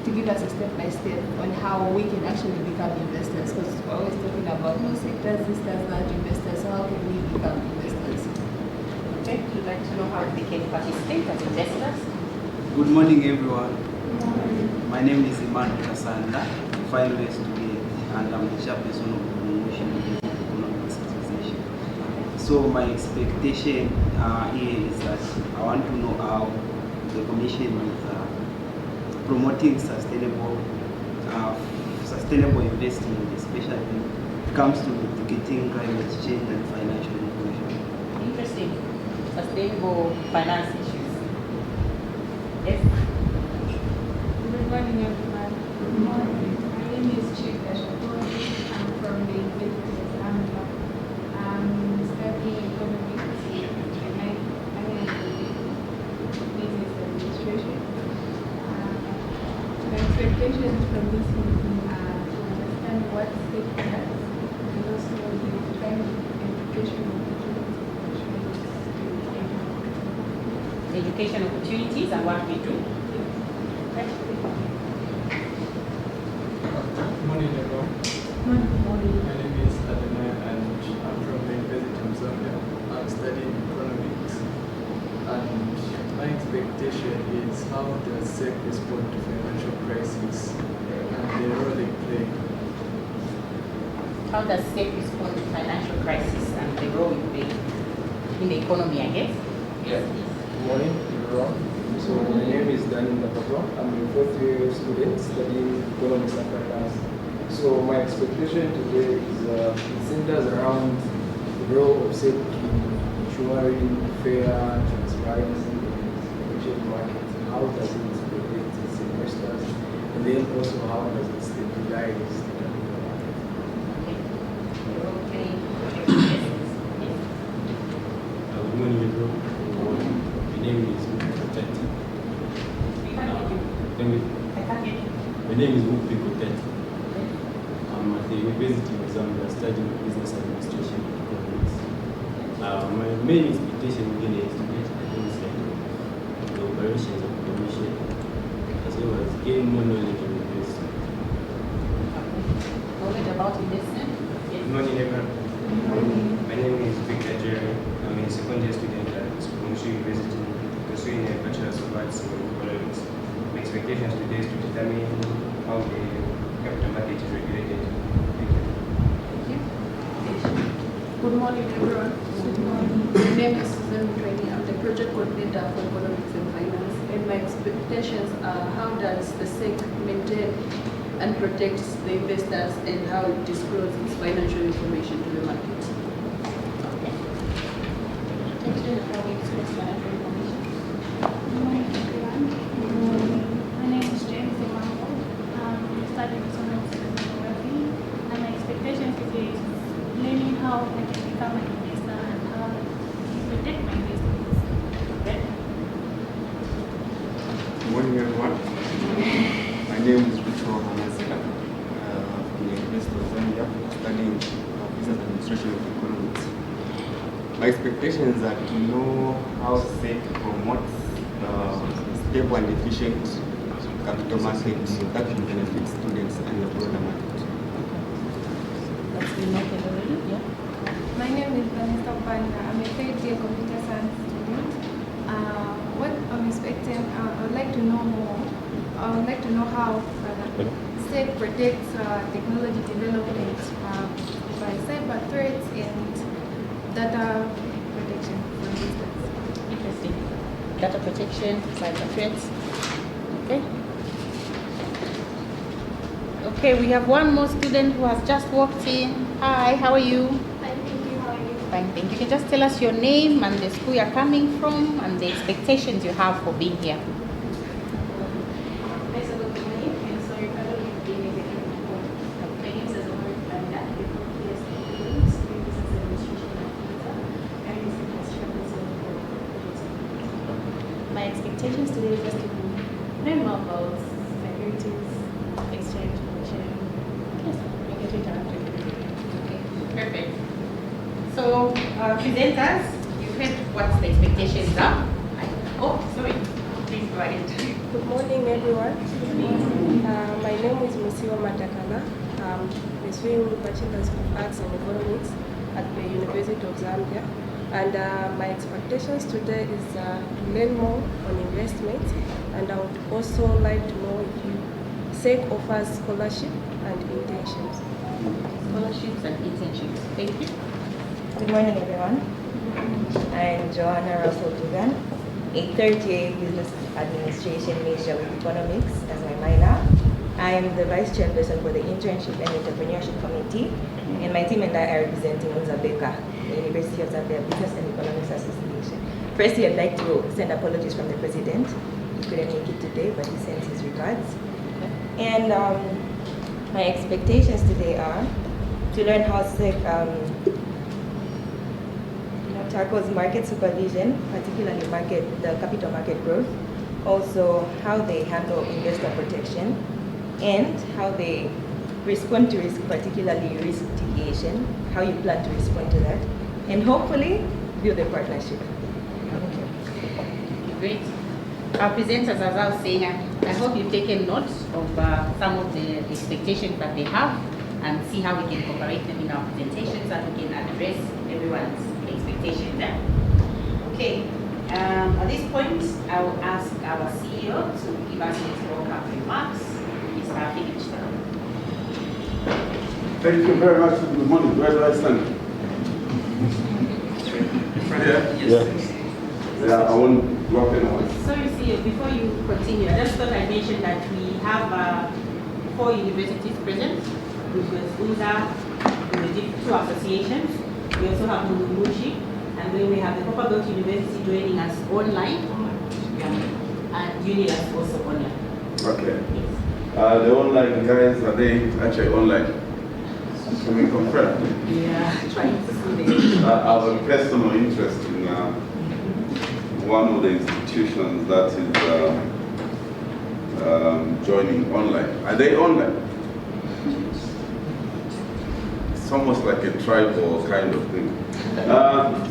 to give us a step by step on how we can actually become investors, because we're always talking about no sectors, this does not investors, so how can we become investors? Okay, would you like to know how they can participate as investors? Good morning, everyone. My name is Iman Kasanda, finalist today, and I'm the chairperson of the Promotion of Economic Association. So my expectation here is that I want to know how the Commission is promoting sustainable investing, especially when it comes to mitigating climate change and financial inclusion. Interesting. Sustainable finance issues. Yes? Good morning, everyone. Good morning. My name is Chika Shakori. I'm from the Executive Zambia. I'm studying economics and I am business administration. My expectations from this meeting are to understand what state products and also the kind of education Education opportunities and what we do. Morning, everyone. My name is Adonai and I'm from the University of Zambia. I'm studying economics and my expectation is how does SEC respond to financial crisis and the role they play. How does SEC respond to financial crisis and the role it plays in the economy, I guess? Yeah. Good morning, everyone. So my name is Daniel Nakabwa. I'm a fourth year student studying economics and finance. So my expectation today is it centers around the role of SEC in ensuring fair transparency in the financial market. How does it protect its investors? And then also how does it stabilize the capital market? The role playing. Good morning, everyone. My name is Mupikoteti. My name is Mupikoteti. I'm at the University of Zambia studying business administration and economics. My main expectation really is to get an insight of the operations of the Commission, as well as gain more knowledge on investing. Knowledge about investment? Good morning, everyone. My name is Victor Jerry. I'm a second year student at Promotion University, pursuing a Bachelor's of Arts in Economics. My expectations today is to determine how the capital market is regulated. Thank you. Good morning, everyone. Good morning. My name is Susan Mukweni. I'm the project coordinator for economics and finance, and my expectations are how does the SEC maintain and protect the investors and how it discloses its financial information to the market. Okay. Protection of how we disclose financial information. Good morning, everyone. Good morning. My name is James Emango. I'm studying economics and geography, and my expectation today is learning how I can become an investor and how to protect my investments. Okay. Good morning, everyone. My name is Victor Hanazila from the University of Zambia, studying business administration and economics. My expectations are to know how SEC promotes stable and efficient capital market that will benefit students and the broader market. That's been noted already, yeah? My name is Vanessa Banda. I'm a third year computer science student. What I'm expecting, I would like to know more. I would like to know how SEC protects technology development by cyber threats and data protection, for instance. Interesting. Data protection, cyber threats. Okay. Okay, we have one more student who has just walked in. Hi, how are you? Thank you. How are you? Fine, thank you. You can just tell us your name and the school you're coming from and the expectations you have for being here. My expectations today is just to learn more about securities, exchange, commission. Yes, I get to interact with you. Okay, perfect. So, presenters, you've heard what the expectations are. Oh, sorry. Please go ahead. Good morning, everyone. Musiwa Matakala. I'm pursuing Bachelor's of Arts and Economics at the University of Zambia. And my expectations today is to learn more on investment, and I would also like to know if SEC offers scholarship and internships. Scholarships and internships. Thank you. Good morning, everyone. I'm Joanna Russell Dugan, a third-year business administration major with economics as my minor. I am the vice chairperson for the Internship and Entrepreneurship Committee, and my team and I are representing Uzabeka, the University of Zambia Business and Economics Association. Firstly, I'd like to send apologies from the president. He couldn't make it today, but he sends his regards. And my expectations today are to learn how SEC tackles market supervision, particularly the capital market growth, also how they handle investor protection, and how they respond to risk, particularly risk mitigation, how you plan to respond to that, and hopefully build a partnership. Great. Our presenters, as I was saying, I hope you've taken notes of some of the expectations that they have and see how we can incorporate them in our presentations and we can address everyone's expectations there. Okay, at this point, I will ask our CEO to give us his welcome remarks. Mr. Philip Stone. Thank you very much. Good morning. Where do I stand? Yes. Yeah, I won't drop anyone. So you see, before you continue, I just thought I'd mention that we have 4 universities present, which was UZA, the 2 associations. We also have Munumushi, and then we have the Copper Belt University joining us online, and UNILAS also online. Okay. The online guys, are they actually online? Can we confirm? Yeah, trying to see I have a personal interest in one of the institutions that is joining online. Are they online? It's almost like a tribal kind of thing.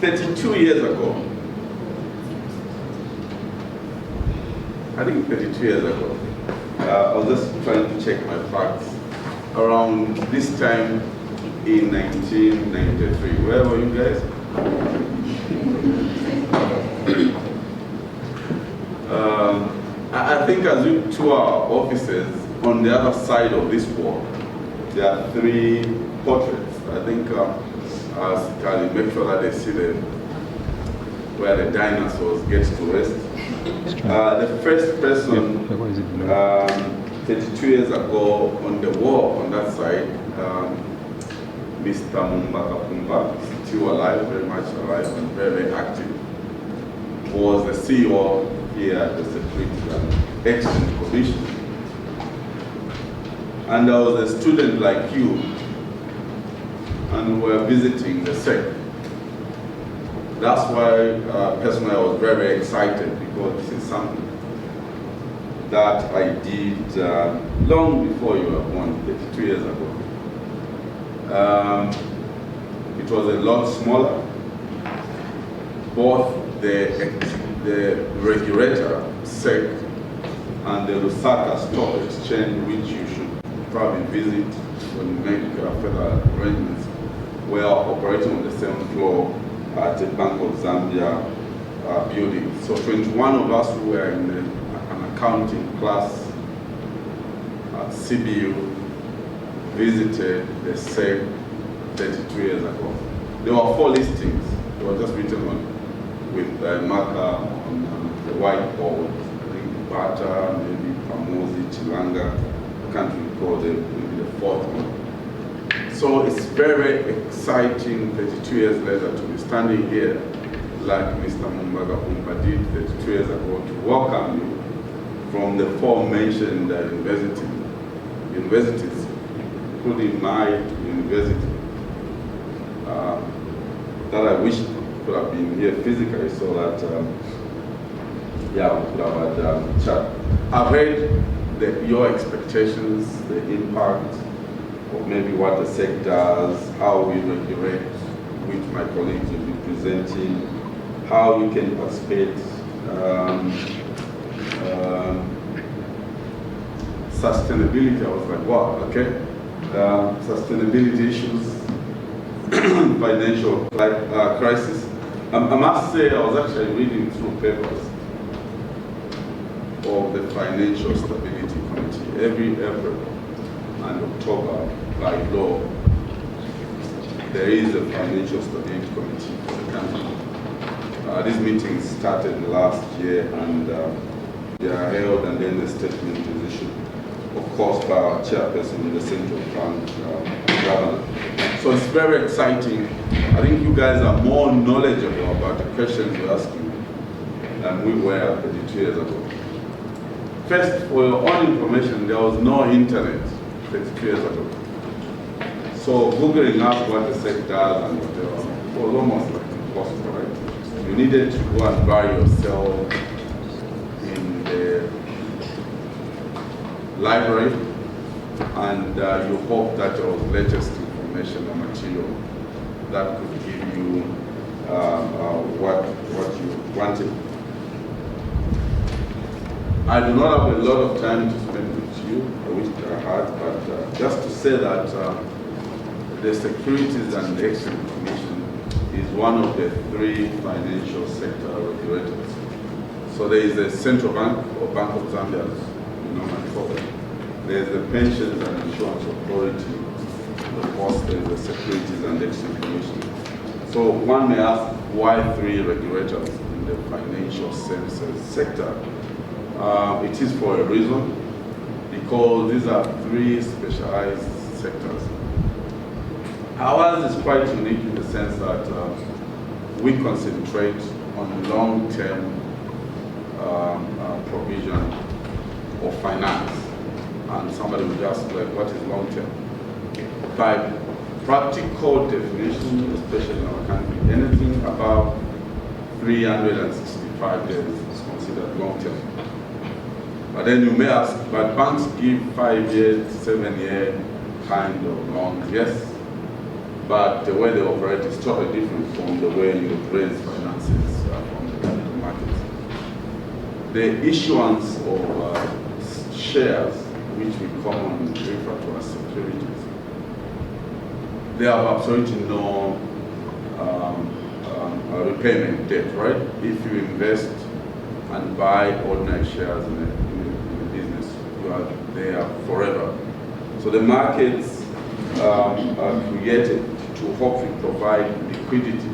32 years ago, I think 32 years ago, I was just trying to check my facts. Around this time in 1993, where were you guys? I think as we tour our offices, on the other side of this wall, there are 3 portraits. I think as Kali, make sure that they see where the dinosaurs get to rest. The first person, 32 years ago, on the wall on that side, Mr. Mumbaka Pumba, still alive, very much alive and very, very active, was the CEO here at the Securities and Exchange Commission. And I was a student like you, and we were visiting the SEC. That's why personally I was very, very excited, because this is something that I did long before you were born, 32 years ago. It was a lot smaller. Both the regulator, SEC, and the Lusaka Stock Exchange, which you should probably visit when you make further arrangements, were operating on the same floor at the Bank of Zambia building. So 21 of us who were in an accounting class at CBU visited the SEC 32 years ago. There were 4 listings. They were just written on with a marker on the whiteboard. I think Bata, maybe Pamosi, Chilanga, I can't recall maybe the 4th one. So it's very exciting 32 years later to be standing here like Mr. Mumbaga Pumba did 32 years ago to welcome you from the 4 mentioned universities, including my university, that I wish could have been here physically so that, we could have had a chat. I've heard your expectations, the impact of maybe what the SEC does, how we regulate, which my colleagues will be presenting, how you can participate. sustainability. I was like, wow, okay. Sustainability issues, financial crisis. I must say, I was actually reading through papers of the Financial Stability Committee every April and October by law. There is a Financial Stability Committee for the country. These meetings started last year and they are held, and then the statement is issued, of course, by our chairperson, the central bank governor. So it's very exciting. I think you guys are more knowledgeable about the questions you're asking than we were 32 years ago. First, for your own information, there was no internet 32 years ago. So Googling up what the SEC does and whatever was almost like impossible, right? You needed to go and buy yourself in the library, and you hope that there was latest information or material that could give you what you wanted. I do not have a lot of time to spend with you. I wish I had, but just to say that the Securities and Exchange Commission is one of the 3 financial sector regulators. So there is a central bank, or Bank of Zambia, as you normally call it. There's the Pensions and Insurance Authority. Of course, there's the Securities and Exchange Commission. So one may ask, why 3 regulators in the financial services sector? It is for a reason, because these are 3 specialized sectors. Ours is quite unique in the sense that we concentrate on long-term provision of finance. And somebody would ask, like, what is long-term? By practical definition, especially in our country, anything above 365 days is considered long-term. But then you may ask, but banks give 5-year, 7-year kind of loans, yes. But the way they operate is totally different from the way you raise finances from the capital markets. The issuance of shares, which we commonly refer to as securities, they have absolutely no repayment debt, right? If you invest and buy ordinary shares in a business, you are there forever. So the markets are created to hopefully provide liquidity